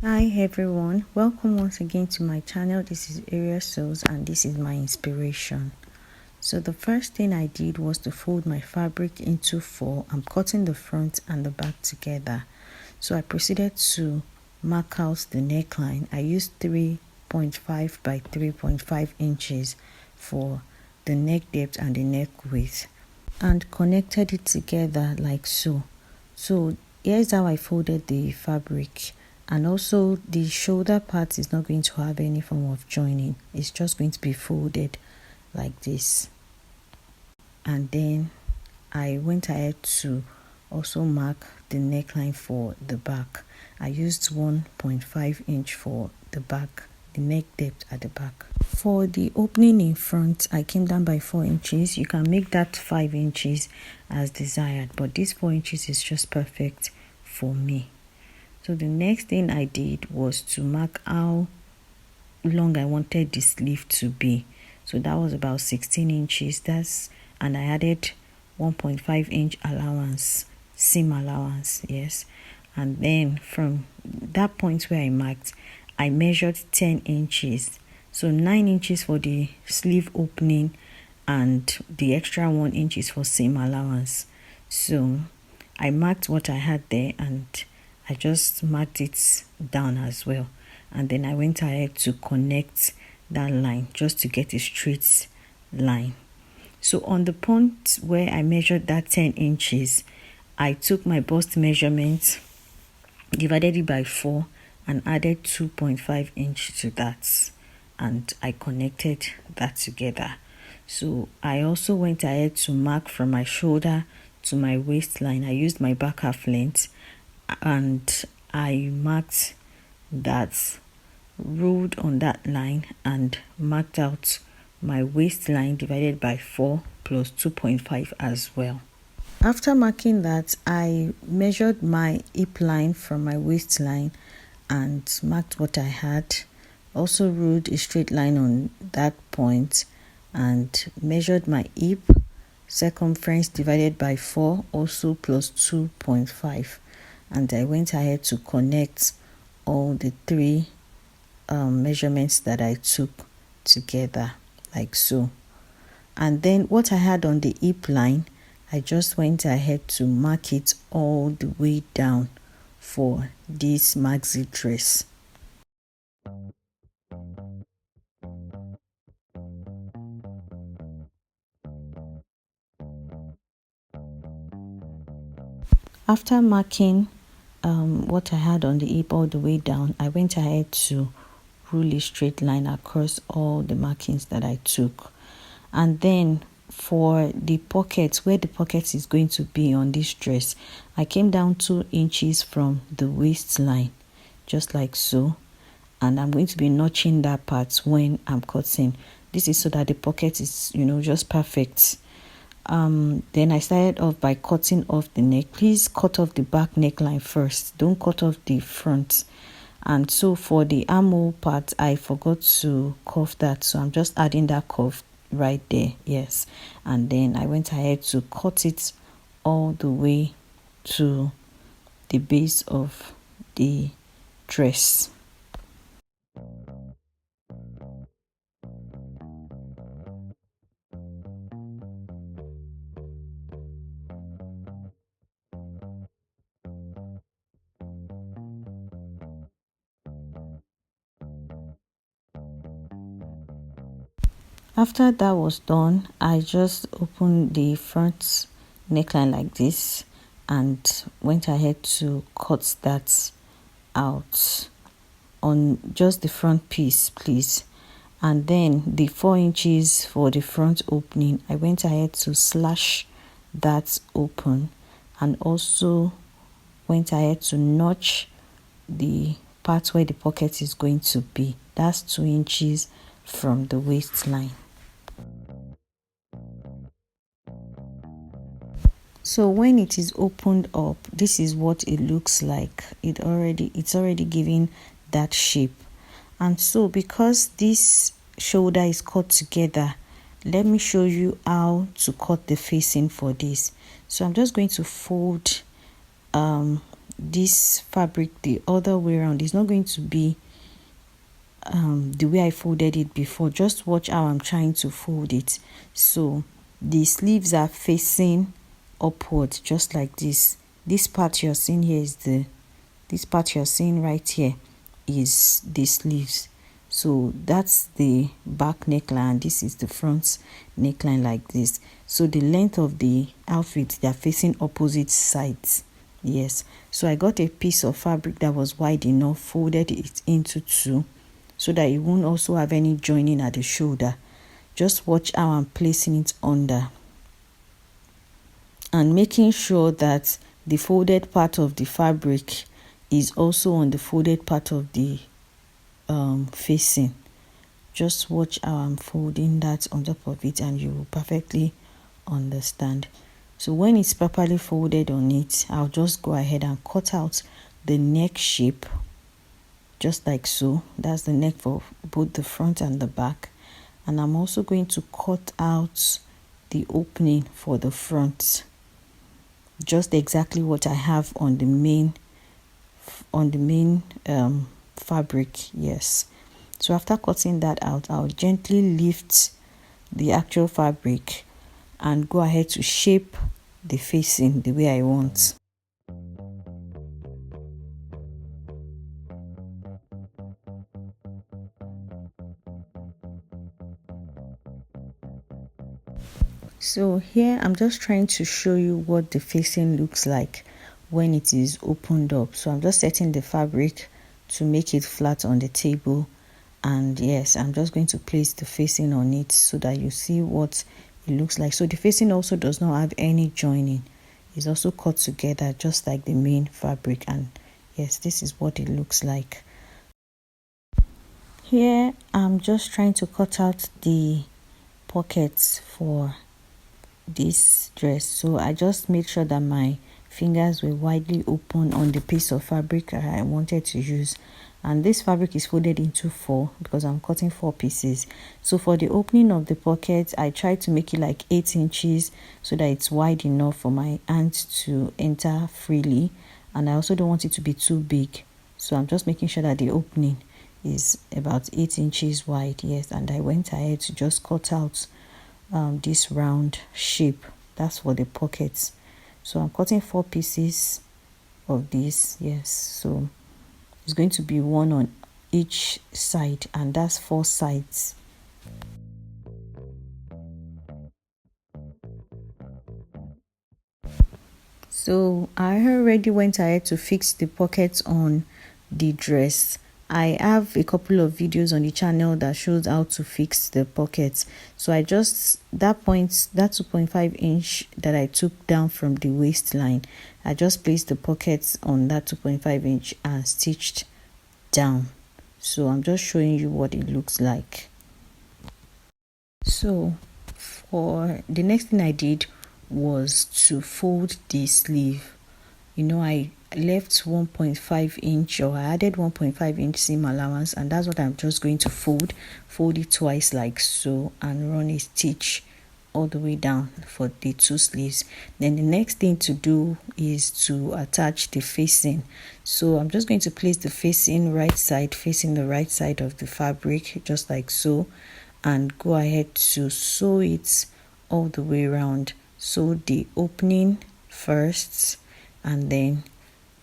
Hi everyone, welcome once again to my channel. This is Arius Sews and this is my inspiration. So the first thing I did was to fold my fabric into four. I'm cutting the front and the back together. So I proceeded to mark out the neckline. I used 3.5 by 3.5 inches for the neck depth and the neck width and connected it together like so. So here's how I folded the fabric. And also the shoulder part is not going to have any form of joining. It's just going to be folded like this. And then I went ahead to also mark the neckline for the back. I used 1.5 inch for the back, the neck depth at the back. For the opening in front, I came down by 4 inches. You can make that 5 inches as desired, but this 4 inches is just perfect for me. So the next thing I did was to mark how long I wanted the sleeve to be. So that was about 16 inches. And I added 1.5 inch allowance, seam allowance, yes. And then from that point where I marked, I measured 10 inches. So 9 inches for the sleeve opening and the extra 1 inch is for seam allowance. So I marked what I had there and I just marked it down as well, and then I went ahead to connect that line just to get a straight line. So on the point where I measured that 10 inches, I took my bust measurement, divided it by 4 and added 2.5 inch to that, and I connected that together. So I also went ahead to mark from my shoulder to my waistline. I used my back half length and I marked that, ruled on that line and marked out my waistline divided by 4 plus 2.5 as well. After marking that, I measured my hip line from my waistline and marked what I had. Also ruled a straight line on that point and measured my hip circumference divided by 4, also plus 2.5. And I went ahead to connect all the three measurements that I took together like so. And then what I had on the hip line, I just went ahead to mark it all the way down for this maxi dress. After marking what I had on the hip all the way down, I went ahead to rule a straight line across all the markings that I took. And then for the pockets, where the pocket is going to be on this dress, I came down 2 inches from the waistline, just like so. And I'm going to be notching that part when I'm cutting. This is so that the pocket is, just perfect. Then I started off by cutting off the neck. Please cut off the back neckline first. Don't cut off the front. And so for the armhole part, I forgot to cuff that. So I'm just adding that cuff right there. Yes. And then I went ahead to cut it all the way to the base of the dress. After that was done, I just opened the front neckline like this and went ahead to cut that out on just the front piece, please. And then the 4 inches for the front opening, I went ahead to slash that open and also went ahead to notch the part where the pocket is going to be. That's 2 inches from the waistline. So when it is opened up, this is what it looks like. It's already giving that shape. And so because this shoulder is cut together, let me show you how to cut the facing for this. So I'm just going to fold this fabric the other way around. It's not going to be the way I folded it before. Just watch how I'm trying to fold it. So the sleeves are facing upward, just like this. This part you're seeing here is this part you're seeing right here is the sleeves. So that's the back neckline. This is the front neckline, like this. So the length of the outfit, they're facing opposite sides. Yes. So I got a piece of fabric that was wide enough, folded it into two, so that it won't also have any joining at the shoulder. Just watch how I'm placing it under, and making sure that the folded part of the fabric is also on the folded part of the facing. Just watch how I'm folding that on top of it, and you will perfectly understand. So when it's properly folded on it, I'll just go ahead and cut out the neck shape, just like so. That's the neck for both the front and the back. And I'm also going to cut out the opening for the front, just exactly what I have on the main fabric. Yes. So after cutting that out, I'll gently lift the actual fabric and go ahead to shape the facing the way I want. So here I'm just trying to show you what the facing looks like when it is opened up. So I'm just setting the fabric to make it flat on the table, and yes, I'm just going to place the facing on it so that you see what it looks like. So the facing also does not have any joining. It's also cut together just like the main fabric, and yes, this is what it looks like. Here I'm just trying to cut out the pockets for this dress. So I just made sure that my fingers were widely open on the piece of fabric I wanted to use, and this fabric is folded into four because I'm cutting 4 pieces. So for the opening of the pocket, I tried to make it like 8 inches so that it's wide enough for my hand to enter freely, and I also don't want it to be too big. So I'm just making sure that the opening is about 8 inches wide. Yes, and I went ahead to just cut out this round shape. That's for the pockets. So I'm cutting 4 pieces of this. Yes, so it's going to be 1 on each side, and that's 4 sides. So I already went ahead to fix the pockets on the dress. I have a couple of videos on the channel that shows how to fix the pockets. So I just, that 2.5 inch that I took down from the waistline, I just placed the pockets on that 2.5 inch and stitched down. So I'm just showing you what it looks like. So for the next thing I did was to fold the sleeve. I left 1.5 inch, or I added 1.5 inch seam allowance, and that's what I'm just going to fold it twice like so, and run a stitch all the way down for the 2 sleeves. Then the next thing to do is to attach the facing. So I'm just going to place the facing right side facing the right side of the fabric, just like so, and go ahead to sew it all the way around. Sew the opening first and then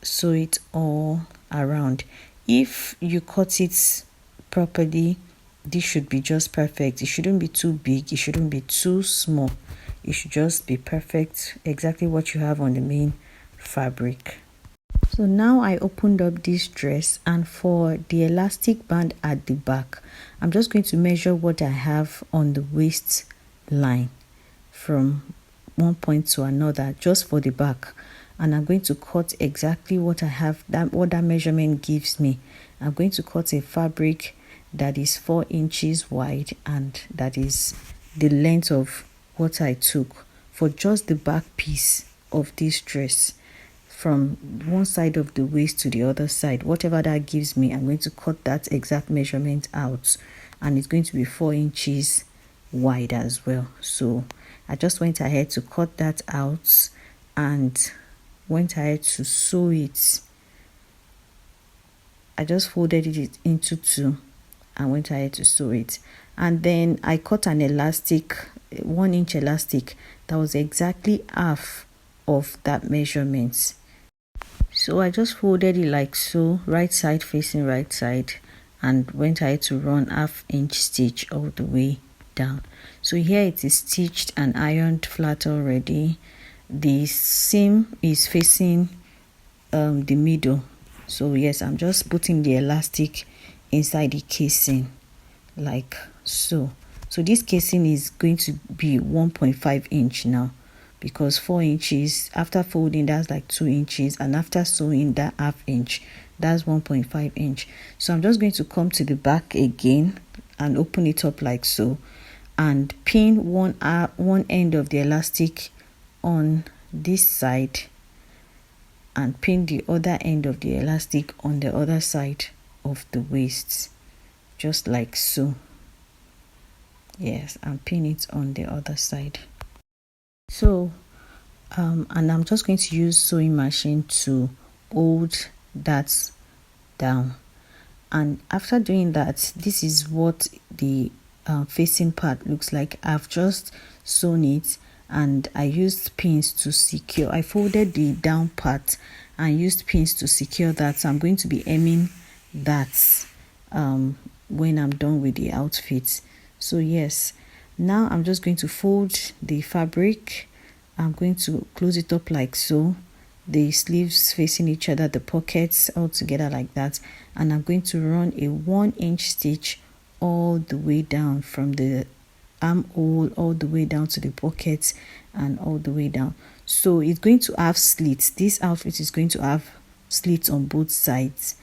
sew it all around. If you cut it properly, this should be just perfect. It shouldn't be too big, it shouldn't be too small. It should just be perfect, exactly what you have on the main fabric. So now I opened up this dress, and for the elastic band at the back, I'm just going to measure what I have on the waist line from one point to another, just for the back, and I'm going to cut exactly what I have, what that measurement gives me. I'm going to cut a fabric that is 4 inches wide, and that is the length of what I took for just the back piece of this dress, from one side of the waist to the other side. Whatever that gives me, I'm going to cut that exact measurement out, and it's going to be 4 inches wide as well. So I just went ahead to cut that out and went ahead to sew it I just folded it into two and went ahead to sew it. And then I cut an elastic, 1 inch elastic that was exactly half of that measurement. So I just folded it like so, right side facing right side, and went ahead to run 1/2 inch stitch all the way down. So here it is stitched and ironed flat already. The seam is facing the middle. So yes, I'm just putting the elastic inside the casing like so. So this casing is going to be 1.5 inch now, because 4 inches after folding, that's like 2 inches, and after sewing that 1/2 inch, that's 1.5 inch. So I'm just going to come to the back again and open it up like so, and pin one end of the elastic on this side and pin the other end of the elastic on the other side of the waist, just like so. Yes, and pin it on the other side. So and I'm just going to use sewing machine to hold that down. And after doing that, this is what the facing part looks like. I've just sewn it and I used pins to secure. I folded the down part and used pins to secure that. So I'm going to be hemming that when I'm done with the outfit. So yes, now I'm just going to fold the fabric. I'm going to close it up like so, the sleeves facing each other, the pockets all together like that, and I'm going to run a 1 inch stitch all the way down from the armhole all the way down to the pockets and all the way down. So it's going to have slits. This outfit is going to have slits on both sides.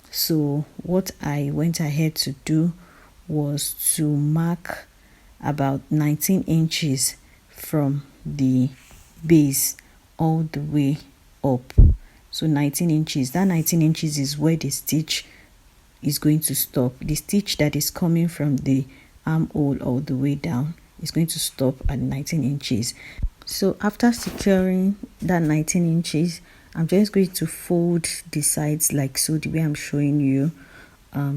So what I went ahead to do was to mark about 19 inches from the base all the way up. So 19 inches. That 19 inches is where the stitch is going to stop. The stitch that is coming from the armhole all the way down is going to stop at 19 inches. So after securing that 19 inches, I'm just going to fold the sides like so, the way I'm showing you,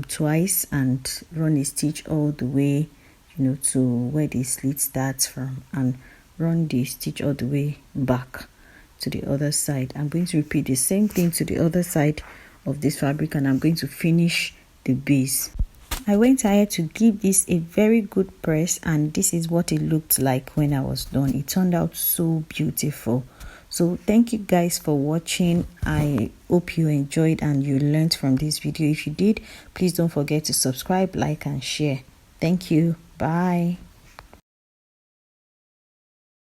twice, and run a stitch all the way, to where the slit starts from, and run the stitch all the way back to the other side. I'm going to repeat the same thing to the other side of this fabric, and I'm going to finish the base. I went ahead to give this a very good press, and this is what it looked like when I was done. It turned out so beautiful. So thank you guys for watching. I hope you enjoyed and you learned from this video. If you did, please don't forget to subscribe, like, and share. Thank you. Bye.